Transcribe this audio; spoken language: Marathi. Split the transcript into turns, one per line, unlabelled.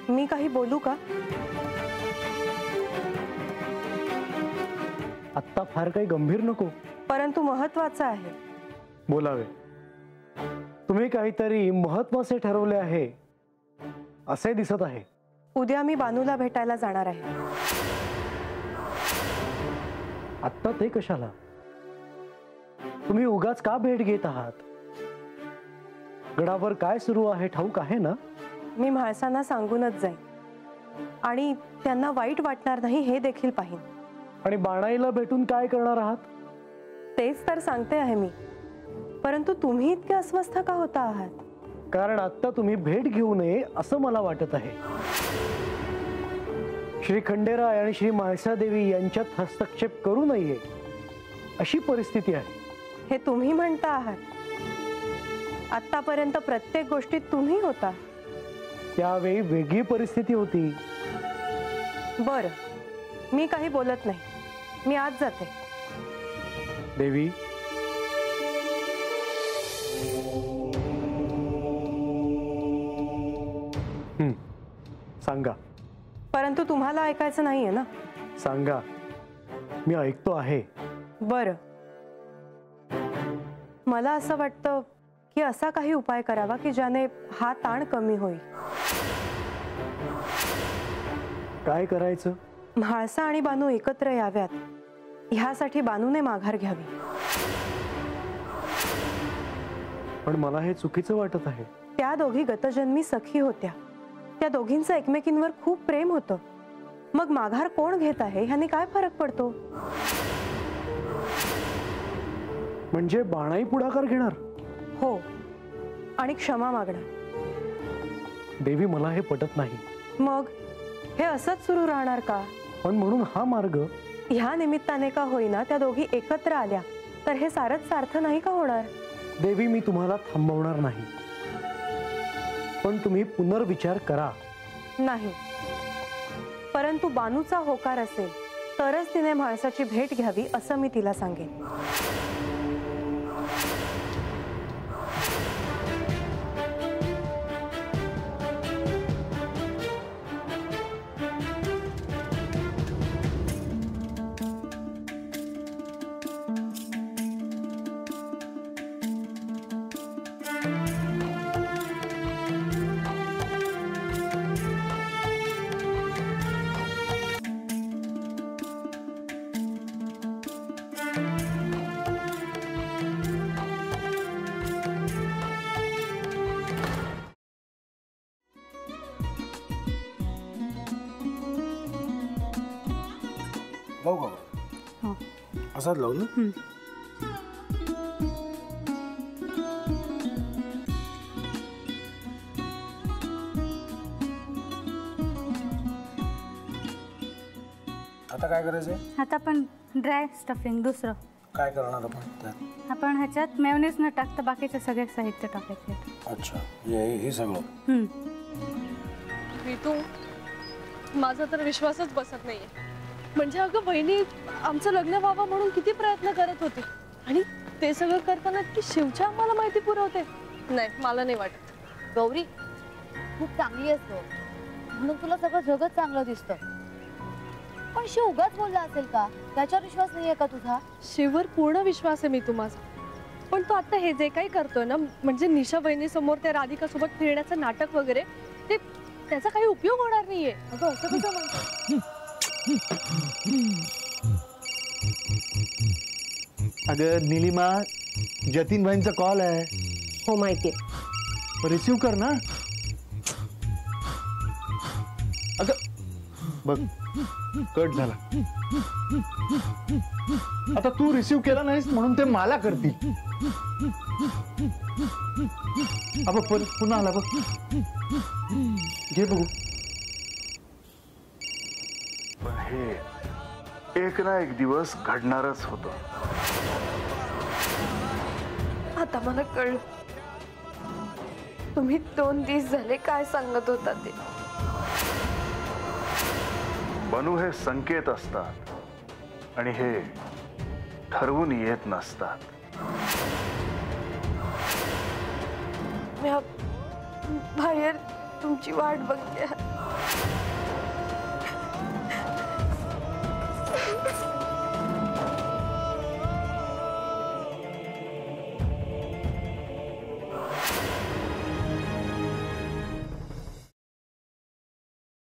मी काही बोलू का?
आत्ता फार काही गंभीर नको,
परंतु महत्त्वाचं आहे.
बोलावे. तुम्ही काहीतरी महत्त्वाचे ठरवले आहे असे दिसत आहे.
उद्या मी बानूला भेटायला जाणार आहे.
आत्ता ते कशाला? तुम्ही उगाच का भेट घेत आहात? गडावर काय सुरू आहे ठाऊक आहे ना?
मी म्हाळसांना सांगूनच जाईन आणि त्यांना वाईट वाटणार नाही हे देखील पाहीन.
आणि बाणाईला भेटून काय करणार आहात?
तेच तर सांगते आहे मी. परंतु तुम्ही इतके अस्वस्थ का होता आहात?
कारण आता तुम्ही भेट घेऊ नये असं मला वाटत आहे. श्री खंडेराय आणि श्री म्हाळसादेवी यांच्यात हस्तक्षेप करू नये अशी परिस्थिती आहे.
हे तुम्ही म्हणता आहात. आतापर्यंत प्रत्येक गोष्टीत तुम्ही होता.
त्यावेळी वेगळी परिस्थिती होती.
बरं, मी काही बोलत नाही. मी आज जाते.
देवी, सांगा.
परंतु तुम्हाला ऐकायचं नाहीये ना?
सांगा, मी ऐकतो आहे.
बरं, मला असं वाटतं की असा काही उपाय करावा की ज्याने हा ताण कमी होईल.
काय करायचं?
म्हाळसा आणि बानू एकत्र याव्यात ह्यासाठी बानूने माघार घ्यावी.
पण मला हे चुकीचं वाटत आहे.
त्या दोघी गतजन्मी सखी होत्या. त्या दोघींचं एकमेकींवर खूप प्रेम होतं. मग माघार कोण घेत आहे ह्याने काय फरक पडतो?
म्हणजे बाणाई पुढाकार घेणार?
हो, आणि क्षमा मागणार.
देवी, मला हे पटत नाही.
मग हे असंच सुरू राहणार का?
पण म्हणून हा मार्ग.
ह्या निमित्ताने का होईना त्या दोघी एकत्र आल्या तर हे सारच सार्थ नाही का होणार?
देवी, मी तुम्हाला थांबवणार नाही, पण तुम्ही पुनर्विचार करा.
नाही, परंतु बानूचा होकार असेल तरच तिने म्हाळसाची भेट घ्यावी असं मी तिला सांगेन.
लावू का? असाच लावू ना? आता काय करायचंय?
आता आपण ड्राय स्टफिंग दुसरं
काय करणार आपण त्यात?
आपण ह्याच्यात मेयोनीज न टाकता बाकीचे सगळे साहित्य टाकायचे.
अच्छा, हे सगळं.
ऋतू, माझा तर विश्वासच बसत नाहीये. म्हणजे अगं बहिणी आमचं लग्न व्हावं म्हणून किती प्रयत्न करत होते आणि ते सगळं करताना की शिवच्या आम्हाला माहिती पुरवते. नाही, मला नाही वाटत.
गौरी खूप चांगली असतो म्हणून तुला सगळं जगत चांगलं दिसतं, पण शिव उगाच बोलला असेल का? त्याच्यावर विश्वास नाहीये का तुझा?
शिववर पूर्ण विश्वास आहे मी तुम्हाला, पण तो आता हे जे काही करतोय ना, म्हणजे निशा बहिणी समोर त्या राधिका सोबत फिरण्याचं नाटक वगैरे, ते त्याचा काही उपयोग होणार नाहीये.
अगं असं कसं म्हणतो?
अगं निलिमा, जतीन भाईंचा कॉल आहे.
हो माहितीये.
रिसीव कर ना. अगं बघ, कट झाला. आता तू रिसीव केला नाहीस म्हणून ते मला करतील. अब पुन्हा आला बघ. घे बघू.
पण हे एक ना एक दिवस घडणारच होतं.
आता मला कळलं तुम्ही 2 दिवस झाले काय सांगत होता ते.
बनू हे संकेत असतात आणि हे ठरवून येत नसतात.
मी बाहेर तुमची वाट बघते.